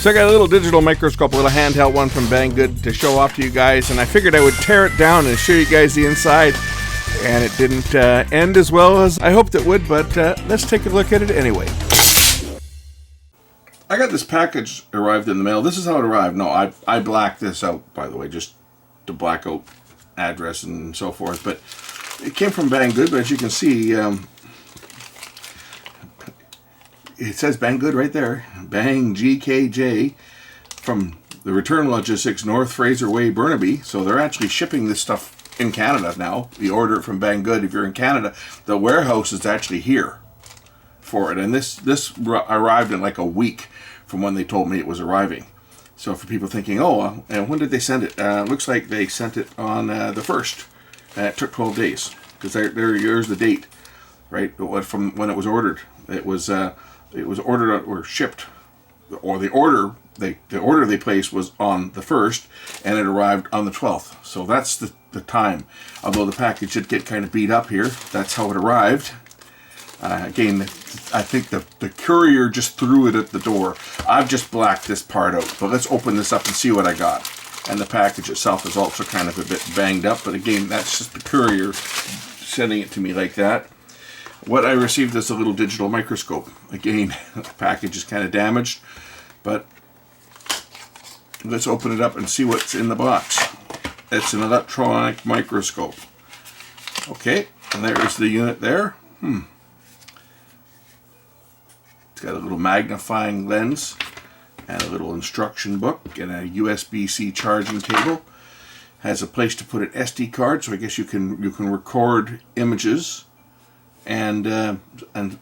So I got a little digital microscope, a little handheld one from Banggood to show off to you guys, and I figured I would tear it down and show you guys the inside, and it didn't end as well as I hoped it would, but let's take a look at it anyway. I got this package arrived in the mail. This is how it arrived. No, I blacked this out, by the way, just to black out address and so forth, but it came from Banggood, but as you can see, it says Banggood right there. Bang GKJ from the Return Logistics, North Fraser Way, Burnaby. So they're actually shipping this stuff in Canada now. You order it from Banggood if you're in Canada. The warehouse is actually here for it. And this arrived in like a week from when they told me it was arriving. So for people thinking, oh, when did they send it? Looks like they sent it on the 1st. It took 12 days. Because here's the date, right? From when it was ordered. It was ordered or shipped, or the order they placed was on the 1st, and it arrived on the 12th. So that's the time. Although the package did get kind of beat up here, that's how it arrived. Again, I think the courier just threw it at the door. I've just blacked this part out, but let's open this up and see what I got. And the package itself is also kind of a bit banged up, but again, that's just the courier sending it to me like that. What I received is a little digital microscope. Again, the package is kind of damaged, but let's open it up and see what's in the box. It's an electronic microscope. Okay, and there is the unit there. It's got a little magnifying lens and a little instruction book and a USB-C charging cable. Has a place to put an SD card, so I guess you can record images and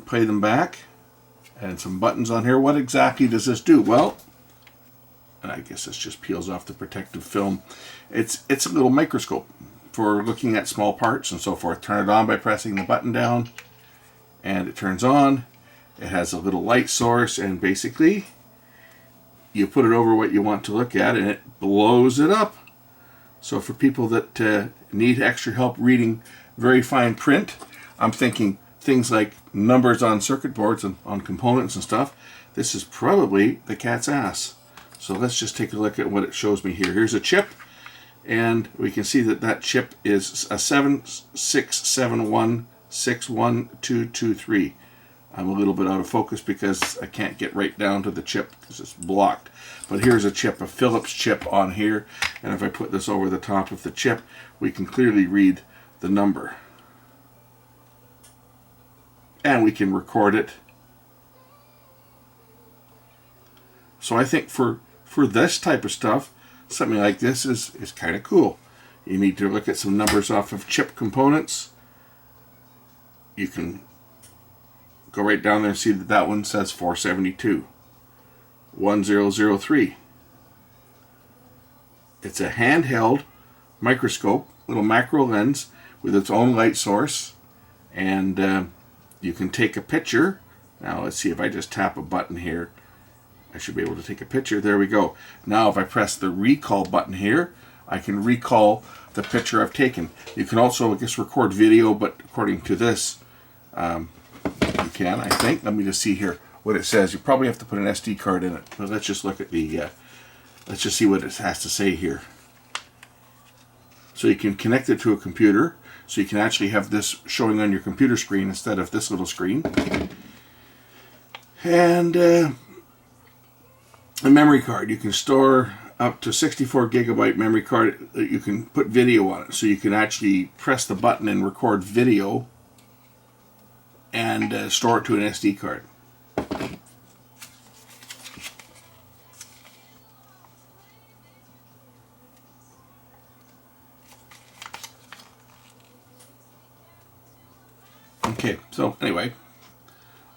play them back, and some buttons on here. What exactly does this do? Well, I guess this just peels off the protective film. It's a little microscope for looking at small parts and so forth. Turn it on by pressing the button down, and it turns on. It has a little light source, and basically you put it over what you want to look at, and it blows it up. So for people that need extra help reading very fine print, I'm thinking things like numbers on circuit boards and on components and stuff. This is probably the cat's ass. So let's just take a look at what it shows me here. Here's a chip, and we can see that chip is a 767161223. I'm a little bit out of focus because I can't get right down to the chip because it's blocked. But here's a chip, a Phillips chip on here, and if I put this over the top of the chip, we can clearly read the number. And we can record it. So I think for this type of stuff, something like this is kind of cool. You need to look at some numbers off of chip components. You can go right down there and see that one says 472. 1003. It's a handheld microscope, little macro lens with its own light source, and you can take a picture. Now let's see, if I just tap a button here, I should be able to take a picture. There we go. Now if I press the recall button here, I can recall the picture I've taken. You can also, I guess, record video, but according to this, you can, I think. Let me just see here what it says. You probably have to put an SD card in it. But let's just look at the, let's just see what it has to say here. So you can connect it to a computer. So you can actually have this showing on your computer screen instead of this little screen. And a memory card. You can store up to 64 gigabyte memory card. You can put video on it. So you can actually press the button and record video and store it to an SD card. Okay, so anyway,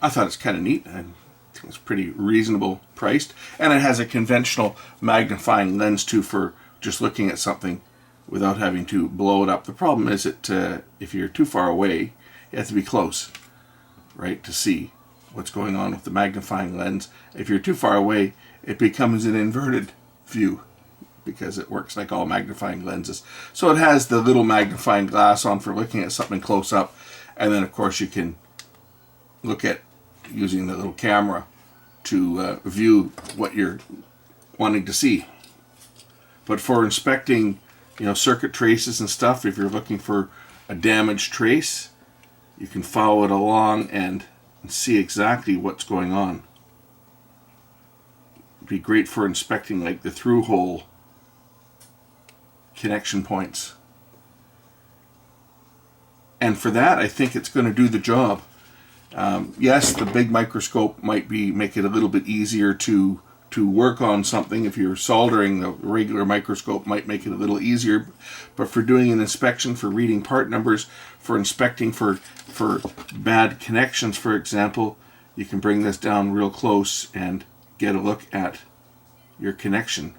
I thought it's kind of neat. I think it's pretty reasonable priced, and it has a conventional magnifying lens too for just looking at something without having to blow it up. The problem is that if you're too far away, you have to be close, right, to see what's going on with the magnifying lens. If you're too far away, it becomes an inverted view because it works like all magnifying lenses. So it has the little magnifying glass on for looking at something close up, and then of course you can look at using the little camera to view what you're wanting to see. But for inspecting, circuit traces and stuff, if you're looking for a damaged trace, you can follow it along and see exactly what's going on. It'd be great for inspecting like the through-hole connection points. And for that, I think it's going to do the job. Yes, the big microscope might make it a little bit easier to work on something. If you're soldering, the regular microscope might make it a little easier. But for doing an inspection, for reading part numbers, for inspecting for bad connections, for example, you can bring this down real close and get a look at your connection.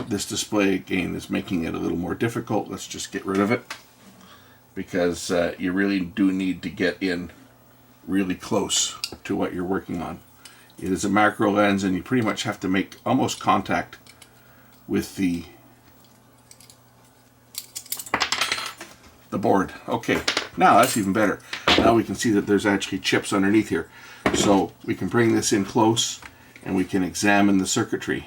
This display, again, is making it a little more difficult. Let's just get rid of it, because you really do need to get in really close to what you're working on. It is a macro lens, and you pretty much have to make almost contact with the board. Okay, now that's even better. Now we can see that there's actually chips underneath here. So we can bring this in close and we can examine the circuitry.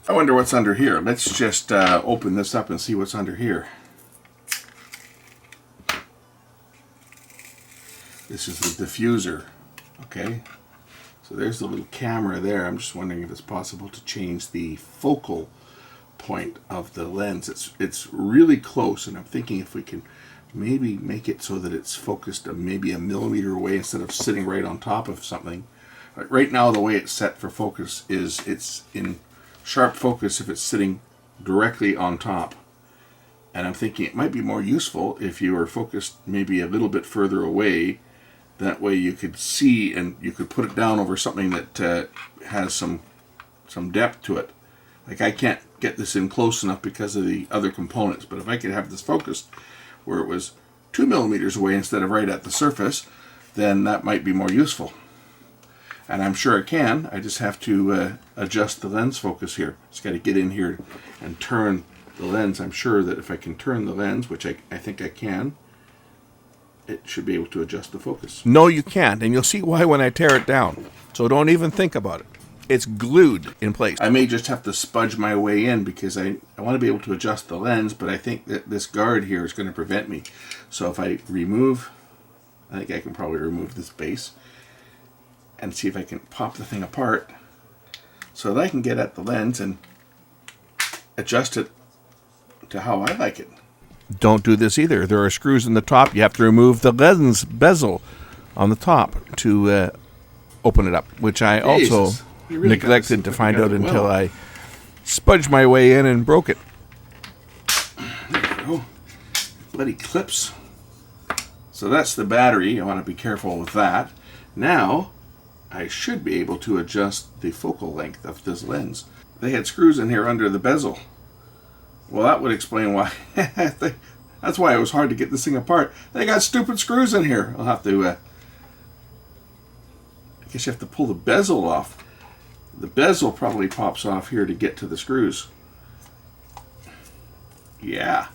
I wonder what's under here. Let's just open this up and see what's under here. This is the diffuser. Okay, so there's the little camera there. I'm just wondering if it's possible to change the focal point of the lens. It's really close, and I'm thinking if we can maybe make it so that it's focused maybe a millimeter away instead of sitting right on top of something. Right now, the way it's set for focus is it's in sharp focus if it's sitting directly on top. And I'm thinking it might be more useful if you were focused maybe a little bit further away. That way you could see and you could put it down over something that has some depth to it. Like I can't get this in close enough because of the other components, but if I could have this focused where it was 2 millimeters away instead of right at the surface, then that might be more useful. And I'm sure I can. I just have to adjust the lens focus here. Just got to get in here and turn the lens. I'm sure that if I can turn the lens, which I think I can, it should be able to adjust the focus. No, you can't, and you'll see why when I tear it down. So don't even think about it. It's glued in place. I may just have to spudge my way in because I want to be able to adjust the lens, but I think that this guard here is going to prevent me. So if I remove, I think I can probably remove this base and see if I can pop the thing apart so that I can get at the lens and adjust it to how I like it. Don't do this either. There are screws in the top. You have to remove the lens bezel on the top to open it up, which I also really neglected to find out until I spudged my way in and broke it. There we go. Bloody clips. So that's the battery. I want to be careful with that. Now I should be able to adjust the focal length of this lens. They had screws in here under the bezel. Well, that would explain why. That's why it was hard to get this thing apart. They got stupid screws in here. I'll have to, I guess you have to pull the bezel off. The bezel probably pops off here to get to the screws. Yeah,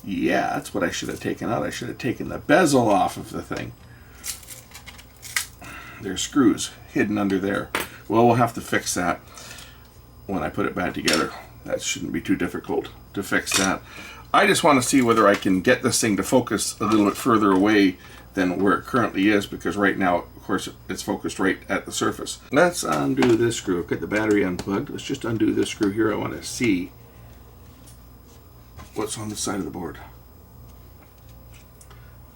that's what I should have taken out. I should have taken the bezel off of the thing. There's screws hidden under there. Well, we'll have to fix that when I put it back together. That shouldn't be too difficult to fix that. I just want to see whether I can get this thing to focus a little bit further away than where it currently is, because right now, of course, it's focused right at the surface. Let's undo this screw. I've got the battery unplugged. Let's just undo this screw here. I want to see what's on the side of the board.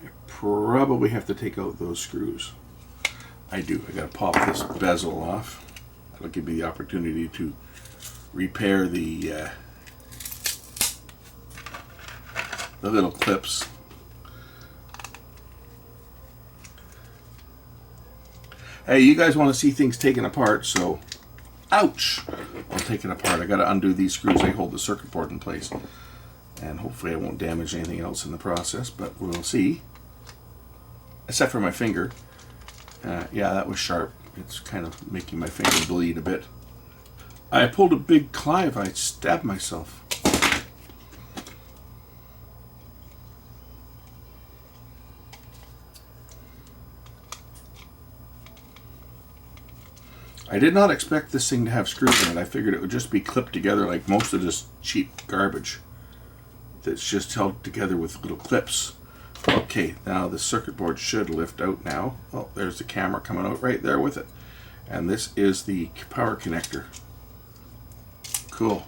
I probably have to take out those screws. I do. I got to pop this bezel off. That'll give me the opportunity to repair the little clips. Hey, you guys want to see things taken apart, so ouch! I'll take it apart. I got to undo these screws. They hold the circuit board in place, and hopefully I won't damage anything else in the process, but we'll see. Except for my finger. Yeah, that was sharp. It's kind of making my finger bleed a bit. I pulled a big Clive. I stabbed myself. I did not expect this thing to have screws in it. I figured it would just be clipped together like most of this cheap garbage that's just held together with little clips. Okay, now the circuit board should lift out now. Oh, there's the camera coming out right there with it. And this is the power connector. Cool.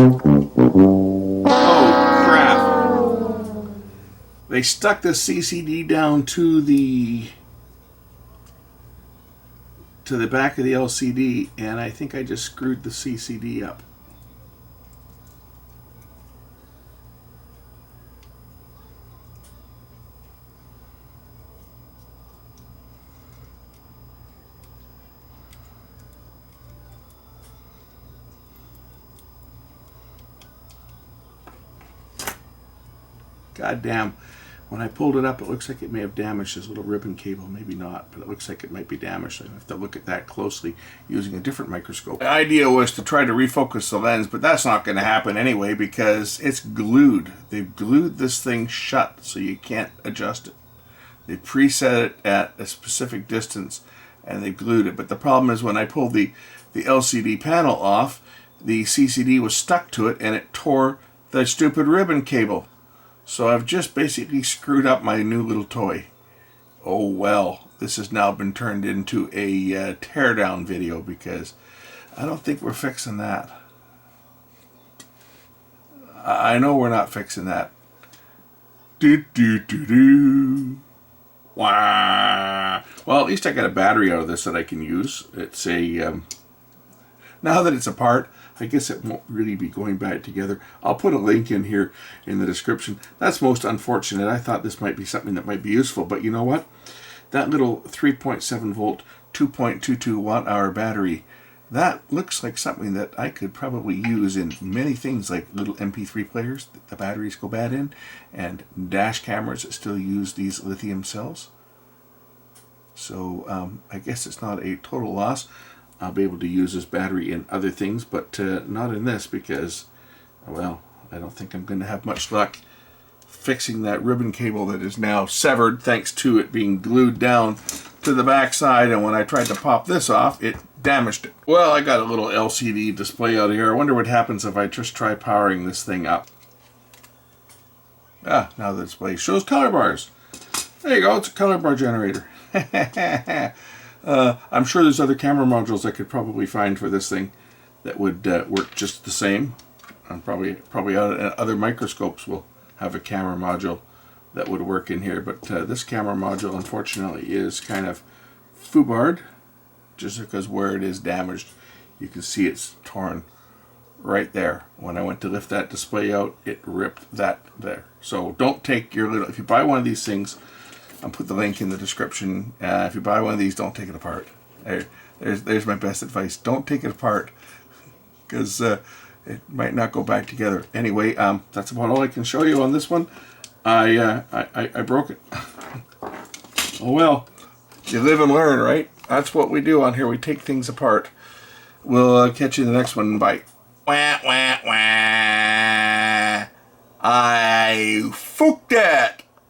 Oh crap! They stuck the CCD down to the back of the LCD, and I think I just screwed the CCD up. God damn. When I pulled it up, it looks like it may have damaged this little ribbon cable. Maybe not, but it looks like it might be damaged. I have to look at that closely using a different microscope. The idea was to try to refocus the lens, but that's not going to happen anyway because it's glued. They've glued this thing shut so you can't adjust it. They preset it at a specific distance and they glued it. But the problem is when I pulled the LCD panel off, the CCD was stuck to it and it tore the stupid ribbon cable. So I've just basically screwed up my new little toy. Oh well, this has now been turned into a teardown video because I don't think we're fixing that. I know we're not fixing that. Do do do do. Wah. Well, at least I got a battery out of this that I can use. It's a now that it's apart, I guess it won't really be going back together. I'll put a link in here in the description. That's most unfortunate. I thought this might be something that might be useful, but you know what? That little 3.7 volt, 2.22 watt hour battery, that looks like something that I could probably use in many things like little MP3 players that the batteries go bad in, and dash cameras that still use these lithium cells. So I guess it's not a total loss. I'll be able to use this battery in other things, but not in this because, well, I don't think I'm going to have much luck fixing that ribbon cable that is now severed thanks to it being glued down to the back side, and when I tried to pop this off, it damaged it. Well, I got a little LCD display out here. I wonder what happens if I just try powering this thing up. Ah, now the display shows color bars. There you go, it's a color bar generator. I'm sure there's other camera modules I could probably find for this thing that would work just the same. And probably other microscopes will have a camera module that would work in here. But this camera module, unfortunately, is kind of foobarred, just because where it is damaged, you can see it's torn right there. When I went to lift that display out, it ripped that there. So don't take your little, if you buy one of these things, I'll put the link in the description. If you buy one of these, don't take it apart. There's my best advice. Don't take it apart because it might not go back together. Anyway, that's about all I can show you on this one. I broke it. Oh well, you live and learn, right? That's what we do on here. We take things apart. We'll catch you in the next one. Bye. Wah, wah, wah. I fooked it.